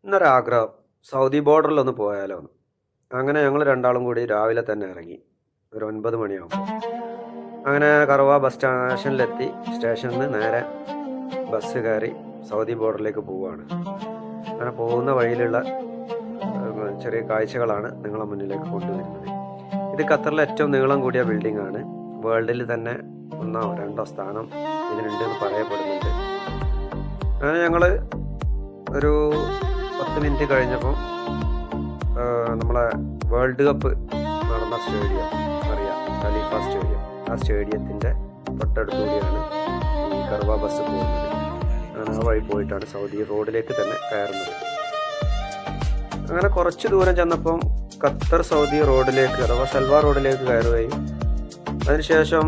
ഇന്നൊരാഗ്രഹം Saudi ബോർഡറിലൊന്ന് പോയാലോ എന്ന്. അങ്ങനെ ഞങ്ങൾ രണ്ടാളും കൂടി രാവിലെ തന്നെ ഇറങ്ങി ഒരു 9 മണിയാകുമ്പോൾ. അങ്ങനെ കറുവ ബസ് സ്റ്റേഷനിലെത്തി. സ്റ്റേഷനിൽ നിന്ന് നേരെ ബസ് കയറി സൗദി ബോർഡറിലേക്ക് പോവുകയാണ്. അങ്ങനെ പോകുന്ന വഴിയിലുള്ള ചെറിയ കാഴ്ചകളാണ് നിങ്ങളെ മുന്നിലേക്ക് കൊണ്ടുവരുന്നത്. ഇത് ഖത്തറിലെ ഏറ്റവും നീളം കൂടിയ ബിൽഡിംഗ് ആണ്. വേൾഡിൽ തന്നെ 1 or 2 സ്ഥാനം ഇതിനുണ്ട് എന്ന് പറയപ്പെടുന്നുണ്ട്. അങ്ങനെ ഞങ്ങൾ ഒരു 10 മിനിറ്റ് കഴിഞ്ഞപ്പോൾ നമ്മളെ വേൾഡ് കപ്പ് നടന്ന സ്റ്റേഡിയം അറിയാം, ഖലീഫ സ്റ്റേഡിയം. ആ സ്റ്റേഡിയത്തിൻ്റെ തൊട്ടടുത്തുകൂടിയാണ് ഈ കറുവ ബസ് പോകുന്നത്. അങ്ങനെ ആ വഴി പോയിട്ടാണ് സൗദി റോഡിലേക്ക് തന്നെ കയറുന്നത്. അങ്ങനെ കുറച്ച് ദൂരം ചെന്നപ്പം ഖത്തർ സൗദി റോഡിലേക്ക് അഥവാ സൽവാർ റോഡിലേക്ക് കയറുകയും അതിനുശേഷം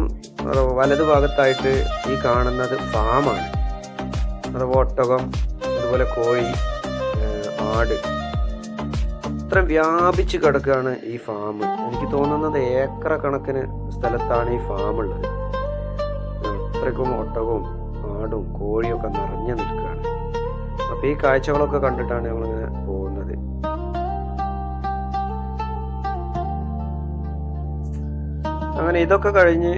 വലതുഭാഗത്തായിട്ട് ഈ കാണുന്നത് ഫാമാണ്. അഥവാ ഒട്ടകം, അതുപോലെ കോഴി, ആട്, അത്രയും വ്യാപിച്ച് കിടക്കുകയാണ് ഈ ഫാം. എനിക്ക് തോന്നുന്നത് ഏക്കർ കണക്കിന് സ്ഥലത്താണ് ഈ ഫാം ഉള്ളത്. അത്രയ്ക്കും ഒട്ടകവും ആടും കോഴിയൊക്കെ നിറഞ്ഞു നിൽക്കുകയാണ്. അപ്പോൾ ഈ കാഴ്ചകളൊക്കെ കണ്ടിട്ടാണ് ഞങ്ങളിങ്ങനെ പോകുന്നത്. അങ്ങനെ ഇതൊക്കെ കഴിഞ്ഞ്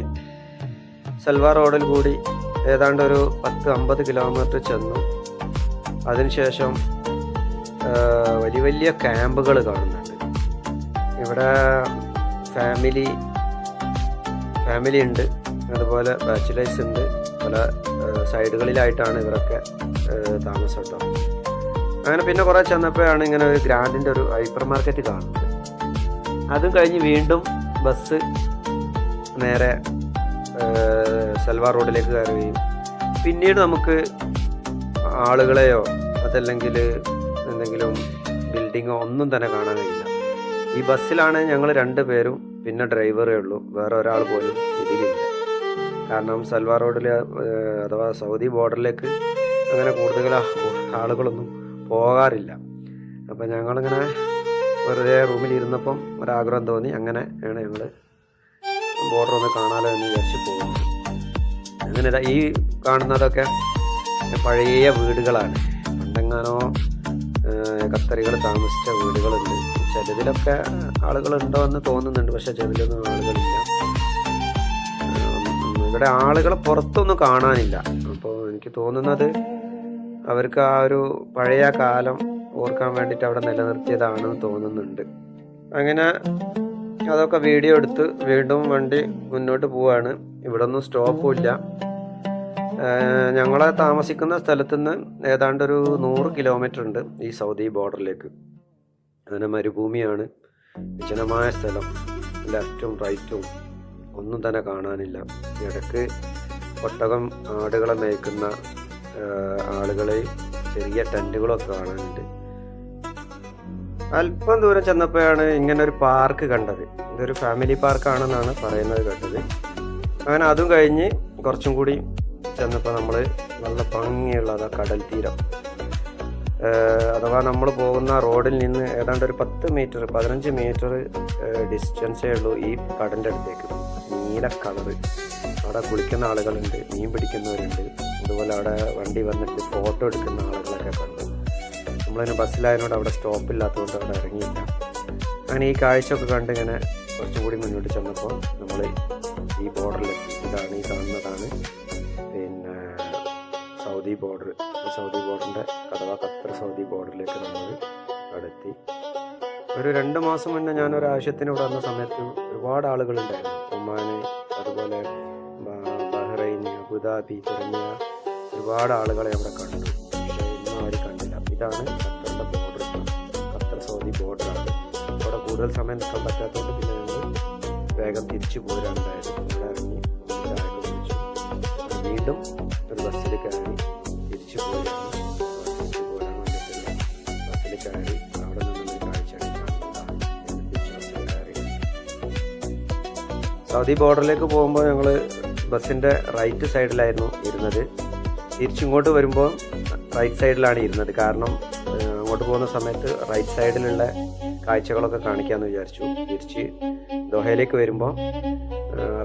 സൽവാർ റോഡിൽ കൂടി ഏതാണ്ട് ഒരു 10-50 കിലോമീറ്റർ ചെന്നു. അതിനുശേഷം വലിയ വലിയ ക്യാമ്പുകൾ കാണുന്നുണ്ട്. ഇവിടെ ഫാമിലി ഉണ്ട്, അതുപോലെ ബാച്ചിലേഴ്സ് ഉണ്ട്. പല സൈഡുകളിലായിട്ടാണ് ഇവരൊക്കെ താമസം കേട്ടോ. അങ്ങനെ പിന്നെ കുറേ ചെന്നപ്പോഴാണ് ഇങ്ങനെ ഒരു ഗ്രാൻഡിൻ്റെ ഒരു ഹൈപ്പർ മാർക്കറ്റ് കാണുന്നത്. അതും കഴിഞ്ഞ് വീണ്ടും ബസ് നേരെ സൽവാർ റോഡിലേക്ക് കയറുകയും പിന്നീട് നമുക്ക് ആളുകളെയോ അതല്ലെങ്കിൽ എന്തെങ്കിലും ബിൽഡിങ്ങോ ഒന്നും തന്നെ കാണാൻ കഴിയില്ല. ഈ ബസ്സിലാണ് ഞങ്ങൾ 2 പേരും, പിന്നെ ഡ്രൈവറേ ഉള്ളൂ. വേറെ ഒരാൾ പോലും ഇതിലില്ല. കാരണം സൽവാർ റോഡിൽ അഥവാ സൗദി ബോർഡറിലേക്ക് അങ്ങനെ കൂടുതൽ ആളുകളൊന്നും പോകാറില്ല. അപ്പം ഞങ്ങളിങ്ങനെ വെറുതെ റൂമിലിരുന്നപ്പം ഒരാഗ്രഹം തോന്നി. അങ്ങനെയാണ് ഞങ്ങൾ ബോർഡർ ഒന്ന് കാണാലോ എന്ന് വിചാരിച്ച് പോകുന്നത്. അങ്ങനെ ഈ കാണുന്നതൊക്കെ പഴയ വീടുകളാണ്. പണ്ടെങ്ങാനോ ഖത്തറികൾ താമസിച്ച വീടുകളുണ്ട്. ചിലതിലൊക്കെ ആളുകളുണ്ടോ എന്ന് തോന്നുന്നുണ്ട്, പക്ഷെ ചിലതിലൊന്നും ആളുകളില്ല. ഇവിടെ ആളുകളെ പുറത്തൊന്നും കാണാനില്ല. അപ്പോൾ എനിക്ക് തോന്നുന്നത് അവർക്ക് ആ ഒരു പഴയ കാലം ഓർക്കാൻ വേണ്ടിയിട്ട് അവിടെ നിലനിർത്തിയതാണെന്ന് തോന്നുന്നുണ്ട്. അങ്ങനെ അതൊക്കെ വീഡിയോ എടുത്ത് വീണ്ടും വണ്ടി മുന്നോട്ട് പോവാണ്. ഇവിടെ ഒന്നും സ്റ്റോപ്പും ഇല്ല. ഞങ്ങളെ താമസിക്കുന്ന സ്ഥലത്തുനിന്ന് ഏതാണ്ട് ഒരു 100 കിലോമീറ്റർ ഉണ്ട് ഈ സൗദി ബോർഡറിലേക്ക്. അങ്ങനെ മരുഭൂമിയാണ്, വിജനമായ സ്ഥലം. ലെഫ്റ്റും റൈറ്റും ഒന്നും തന്നെ കാണാനില്ല. ഇടയ്ക്ക് ഒട്ടകം ആടുകളെ മേയ്ക്കുന്ന ആളുകളെ ചെറിയ ടെൻറ്റുകളൊക്കെ കാണാനുണ്ട്. അല്പം ദൂരം ചെന്നപ്പോഴാണ് ഇങ്ങനെ ഒരു പാർക്ക് കണ്ടത്. ഇതൊരു ഫാമിലി പാർക്കാണെന്നാണ് പറയുന്നത് കേട്ടത്. അങ്ങനെ അതും കഴിഞ്ഞ് കുറച്ചും കൂടി ചെന്നപ്പോൾ നമ്മൾ നല്ല ഭംഗിയുള്ള കടൽ തീരം, അഥവാ നമ്മൾ പോകുന്ന റോഡിൽ നിന്ന് ഏതാണ്ട് ഒരു 15 മീറ്റർ ഡിസ്റ്റൻസേ ഉള്ളൂ ഈ കടലിൻ്റെ അടുത്തേക്ക്. നീല കളറ്. അവിടെ കുളിക്കുന്ന ആളുകളുണ്ട്, മീൻ പിടിക്കുന്നവരുണ്ട്, അതുപോലെ അവിടെ വണ്ടി വന്നിട്ട് ഫോട്ടോ എടുക്കുന്ന ആളുകളൊക്കെ കണ്ടു. നമ്മളതിന് ബസ്സിലായതുകൊണ്ട് അവിടെ സ്റ്റോപ്പില്ലാത്തതുകൊണ്ട് അവിടെ ഇറങ്ങിയില്ല. അങ്ങനെ ഈ കാഴ്ചയൊക്കെ കണ്ട് ഇങ്ങനെ കുറച്ചും കൂടി മുന്നോട്ട് ചെന്നപ്പോൾ നമ്മൾ ഈ ബോർഡറിലെത്തി. ഇതാണ് ഈ കാണുന്നതാണ് പിന്നെ സൗദി ബോർഡർ. ഈ സൗദി ബോർഡറിൻ്റെ അഥവാ ഖത്തർ സൗദി ബോർഡറിലേക്ക് നമ്മൾ അടുത്തി. ഒരു 2 മാസം മുന്നേ ഞാനൊരു ആവശ്യത്തിന് ഇവിടെ വന്ന സമയത്ത് ഒരുപാട് ആളുകളുണ്ടായിരുന്നു. ഒമാൻ, അതുപോലെ ബഹ്റൈൻ, അബുദാബി തുടങ്ങിയ ഒരുപാട് ആളുകളെ അവിടെ കണ്ടു. പക്ഷേ ഇന്നും ആരും കണ്ടില്ല. ഇതാണ് ഖത്തറിൻ്റെ ബോർഡർ, ഖത്തർ സൗദി ബോർഡറാണ്. അവിടെ കൂടുതൽ സമയം നിൽക്കാൻ പറ്റാത്തതുകൊണ്ട് പിന്നെ ഞങ്ങൾ വേഗം തിരിച്ചു പോരാനുണ്ടായത്. ഇവിടെ ഇറങ്ങി ചായയൊക്കെ കുടിച്ചു. വീണ്ടും ഒരു ബസ്സിൽ കയറി തിരിച്ചു പോരാൻ വേണ്ടിയിട്ടുള്ള ബസ്സിൽ കയറി അവിടെ നിന്നൊരു കാഴ്ചയാണ് തിരിച്ച് ബസ്സിൽ കയറി. സൗദി ബോർഡറിലേക്ക് പോകുമ്പോൾ ഞങ്ങൾ ബസ്സിൻ്റെ റൈറ്റ് സൈഡിലായിരുന്നു ഇരുന്നത്. തിരിച്ചിങ്ങോട്ട് വരുമ്പോൾ റൈറ്റ് സൈഡിലാണ് ഇരുന്നത്. കാരണം അങ്ങോട്ട് പോകുന്ന സമയത്ത് റൈറ്റ് സൈഡിലുള്ള കാഴ്ചകളൊക്കെ കാണിക്കാമെന്ന് വിചാരിച്ചു. തിരിച്ച് ദോഹയിലേക്ക് വരുമ്പോൾ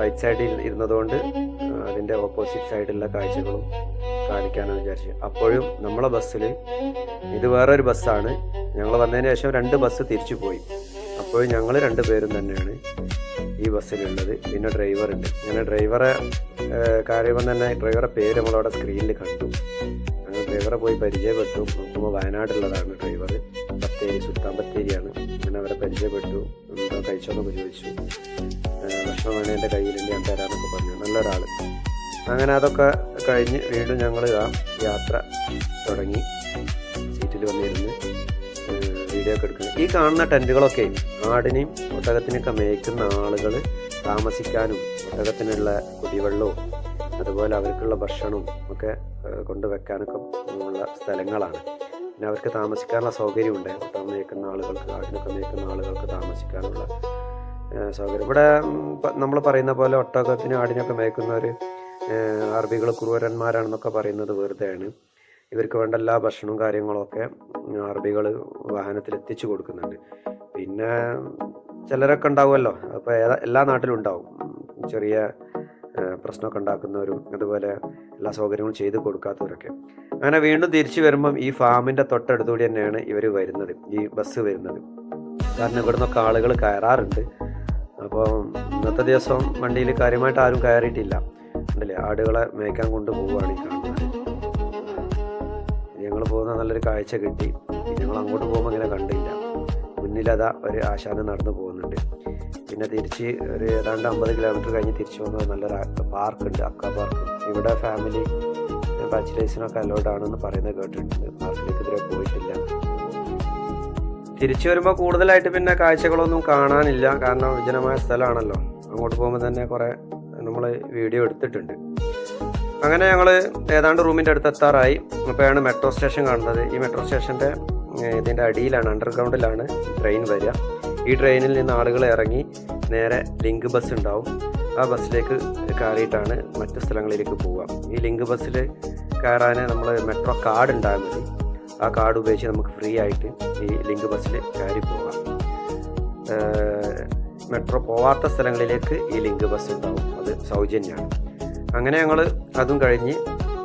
റൈറ്റ് സൈഡിൽ ഇരുന്നതുകൊണ്ട് അതിൻ്റെ ഓപ്പോസിറ്റ് സൈഡിലുള്ള കാഴ്ചകളും കാണിക്കാമെന്ന് വിചാരിച്ചു. അപ്പോഴും നമ്മളെ ബസ്സിൽ ഇത് വേറൊരു ബസ്സാണ്. ഞങ്ങൾ വന്നതിന് ശേഷം 2 ബസ് തിരിച്ചു പോയി. അപ്പോഴും ഞങ്ങൾ 2 പേരും തന്നെയാണ് ഈ ബസ്സിലുള്ളത്. പിന്നെ ഡ്രൈവറുണ്ട്. അങ്ങനെ ഡ്രൈവറെ കാര്യപ്പം തന്നെ ഡ്രൈവറെ പേര് നമ്മളവിടെ സ്ക്രീനിൽ കണ്ടു. അങ്ങനെ ഡ്രൈവറെ പോയി പരിചയപ്പെട്ടു. നോക്കുമ്പോൾ വയനാടുള്ളതാണ് ഡ്രൈവർ. ബത്തേരി, സുൽത്താൻ ബത്തേരിയാണ്. അങ്ങനെ അവരെ പരിചയപ്പെട്ടു. എന്തോ കഴിച്ചോന്നൊക്കെ ചോദിച്ചു. ഭക്ഷണം വേണേൽ എൻ്റെ കയ്യിലുണ്ട്, ഞാൻ തരാമെന്നൊക്കെ പറഞ്ഞു. നല്ലൊരാൾ. അങ്ങനെ അതൊക്കെ കഴിഞ്ഞ് വീണ്ടും ഞങ്ങൾ ആ യാത്ര തുടങ്ങി. സീറ്റിൽ വന്നിരുന്ന് വീഡിയോ ഒക്കെ എടുക്കുന്നത്. ഈ കാണുന്ന ടെൻറ്റുകളൊക്കെ ആടിനെയും ഒട്ടകത്തിനൊക്കെ മേയ്ക്കുന്ന ആളുകൾ താമസിക്കാനും ഒട്ടകത്തിനുള്ള കുടിവെള്ളവും അതുപോലെ അവർക്കുള്ള ഭക്ഷണവും ഒക്കെ കൊണ്ടുവെക്കാനൊക്കെ ഉള്ള സ്ഥലങ്ങളാണ്. പിന്നെ അവർക്ക് താമസിക്കാനുള്ള സൗകര്യമുണ്ട്. ഒട്ടകം മേയ്ക്കുന്ന ആളുകൾക്ക്, ആടിനൊക്കെ മേയ്ക്കുന്ന ആളുകൾക്ക് താമസിക്കാനുള്ള സൗകര്യം. ഇവിടെ നമ്മൾ പറയുന്ന പോലെ ഒട്ടകത്തിന് ആടിനൊക്കെ മേയ്ക്കുന്നവർ അറബികൾ ക്രൂരന്മാരാണെന്നൊക്കെ പറയുന്നത് വെറുതെയാണ്. ഇവർക്ക് വേണ്ട എല്ലാ ഭക്ഷണവും കാര്യങ്ങളൊക്കെ അറബികൾ വാഹനത്തിൽ എത്തിച്ചു കൊടുക്കുന്നുണ്ട്. പിന്നെ ചിലരൊക്കെ ഉണ്ടാവുമല്ലോ, അപ്പോൾ എല്ലാ നാട്ടിലും ഉണ്ടാവും ചെറിയ പ്രശ്നമൊക്കെ ഉണ്ടാക്കുന്നവരും അതുപോലെ എല്ലാ സൗകര്യങ്ങളും ചെയ്ത് കൊടുക്കാത്തവരൊക്കെ. അങ്ങനെ വീണ്ടും തിരിച്ചു വരുമ്പം ഈ ഫാമിൻ്റെ തൊട്ടടുത്തുകൂടി തന്നെയാണ് ഇവർ വരുന്നത്, ഈ ബസ് വരുന്നത്. കാരണം ഇവിടെ നിന്നൊക്കെ ആളുകൾ കയറാറുണ്ട്. അപ്പോൾ ഇന്നത്തെ ദിവസം വണ്ടിയിൽ കാര്യമായിട്ട് ആരും കയറിയിട്ടില്ല. ഉണ്ടല്ലേ, ആടുകളെ മേയ്ക്കാൻ കൊണ്ടുപോവുകയാണ് ഈ കാണുന്നത്. ഞങ്ങൾ പോകുന്ന നല്ലൊരു കാഴ്ച കിട്ടി. ഞങ്ങൾ അങ്ങോട്ട് പോകുമ്പോൾ ഇങ്ങനെ കണ്ടില്ല. മുന്നിലതാ ഒരു ആശാന് നടന്നു പോകുന്നുണ്ട്. പിന്നെ തിരിച്ച് ഒരു ഏതാണ്ട് 50 കിലോമീറ്റർ കഴിഞ്ഞ് തിരിച്ചു വന്നത് നല്ലൊരു പാർക്കുണ്ട്, അക്ക പാർക്ക്. ഇവിടെ ഫാമിലി ബാച്ചിലേഴ്സിനൊക്കെ അലോഡ് ആണെന്ന് പറയുന്നത് കേട്ടിട്ടുണ്ട്. പാർക്കിലേക്ക് ഇതുവരെ പോയിട്ടില്ല. തിരിച്ചു വരുമ്പോൾ കൂടുതലായിട്ട് പിന്നെ കാഴ്ചകളൊന്നും കാണാനില്ല. കാരണം വിജനമായ സ്ഥലമാണല്ലോ. അങ്ങോട്ട് പോകുമ്പോൾ തന്നെ കുറേ നമ്മൾ വീഡിയോ എടുത്തിട്ടുണ്ട്. അങ്ങനെ ഞങ്ങൾ ഏതാണ്ട് റൂമിൻ്റെ അടുത്ത് എത്താറായി. അപ്പോഴാണ് മെട്രോ സ്റ്റേഷൻ കാണുന്നത്. ഈ മെട്രോ സ്റ്റേഷൻ്റെ ഇതിൻ്റെ അടിയിലാണ്, അണ്ടർഗ്രൗണ്ടിലാണ് ട്രെയിൻ വരിക. ഈ ട്രെയിനിൽ നിന്ന് ആളുകൾ ഇറങ്ങി നേരെ ലിങ്ക് ബസ് ഉണ്ടാവും. ആ ബസ്സിലേക്ക് കയറിയിട്ടാണ് മറ്റു സ്ഥലങ്ങളിലേക്ക് പോവുക. ഈ ലിങ്ക് ബസ്സിൽ കയറാൻ നമ്മൾ മെട്രോ കാർഡ് ഉണ്ടായാൽ മതി. ആ കാർഡ് ഉപയോഗിച്ച് നമുക്ക് ഫ്രീ ആയിട്ട് ഈ ലിങ്ക് ബസ്സിൽ കയറി പോകാം. മെട്രോ പോവാത്ത സ്ഥലങ്ങളിലേക്ക് ഈ ലിങ്ക് ബസ് ഉണ്ടാവും, അത് സൗജന്യമാണ്. അങ്ങനെ ഞങ്ങൾ അതും കഴിഞ്ഞ്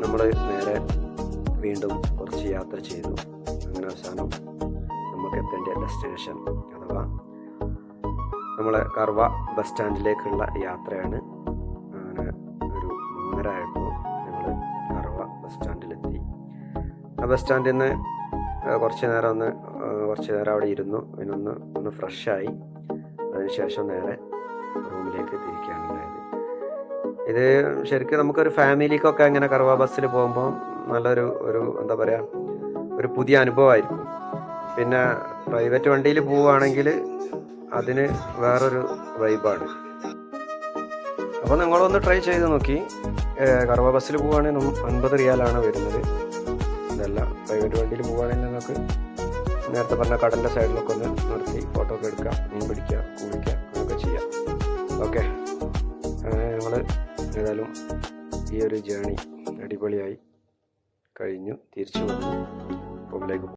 നമ്മൾ നേരെ വീണ്ടും കുറച്ച് യാത്ര ചെയ്തു. അങ്ങനെ അവസാനം നമുക്ക് എത്തേണ്ട ഡെസ്റ്റിനേഷൻ അഥവാ നമ്മളെ കർവ ബസ് സ്റ്റാൻഡിലേക്കുള്ള യാത്രയാണ്. അങ്ങനെ ഒരു 3:30 ആയപ്പോൾ ഞങ്ങൾ കർവ ബസ് സ്റ്റാൻഡിലെത്തി. ആ ബസ് സ്റ്റാൻഡിൽ നിന്ന് കുറച്ച് നേരം അവിടെ ഇരുന്നു. പിന്നെ ഒന്ന് ഫ്രഷായി. അതിനുശേഷം നേരെ റൂമിലേക്ക് തിരിക്കുകയാണ് ഉണ്ടായത്. ഇത് ശരിക്കും നമുക്കൊരു ഫാമിലിക്കൊക്കെ അങ്ങനെ കർവ ബസ്സിൽ പോകുമ്പോൾ നല്ലൊരു എന്താ പറയുക, ഒരു പുതിയ അനുഭവമായിരിക്കും. പിന്നെ പ്രൈവറ്റ് വണ്ടിയിൽ പോവുകയാണെങ്കിൽ അതിന് വേറൊരു വൈബാണ്. അപ്പോൾ നിങ്ങളൊന്ന് ട്രൈ ചെയ്ത് നോക്കി. കർവ ബസ്സിൽ പോവുകയാണെങ്കിൽ 50 റിയാലാണ് വരുന്നത്. ഇതല്ല പ്രൈവറ്റ് വണ്ടിയിൽ പോവുകയാണെങ്കിൽ നിങ്ങൾക്ക് നേരത്തെ പറഞ്ഞ കടലിൻ്റെ സൈഡിലൊക്കെ ഒന്ന് നിർത്തി ഫോട്ടോ ഒക്കെ എടുക്കുക, മീൻ പിടിക്കുക, കുളിക്കുക, അങ്ങനെയൊക്കെ ചെയ്യാം. ഓക്കെ, ഞങ്ങൾ ഏതായാലും ഈ ഒരു ജേണി അടിപൊളിയായി കഴിഞ്ഞു. തിരിച്ചു വന്നു റൂമിലേക്ക്.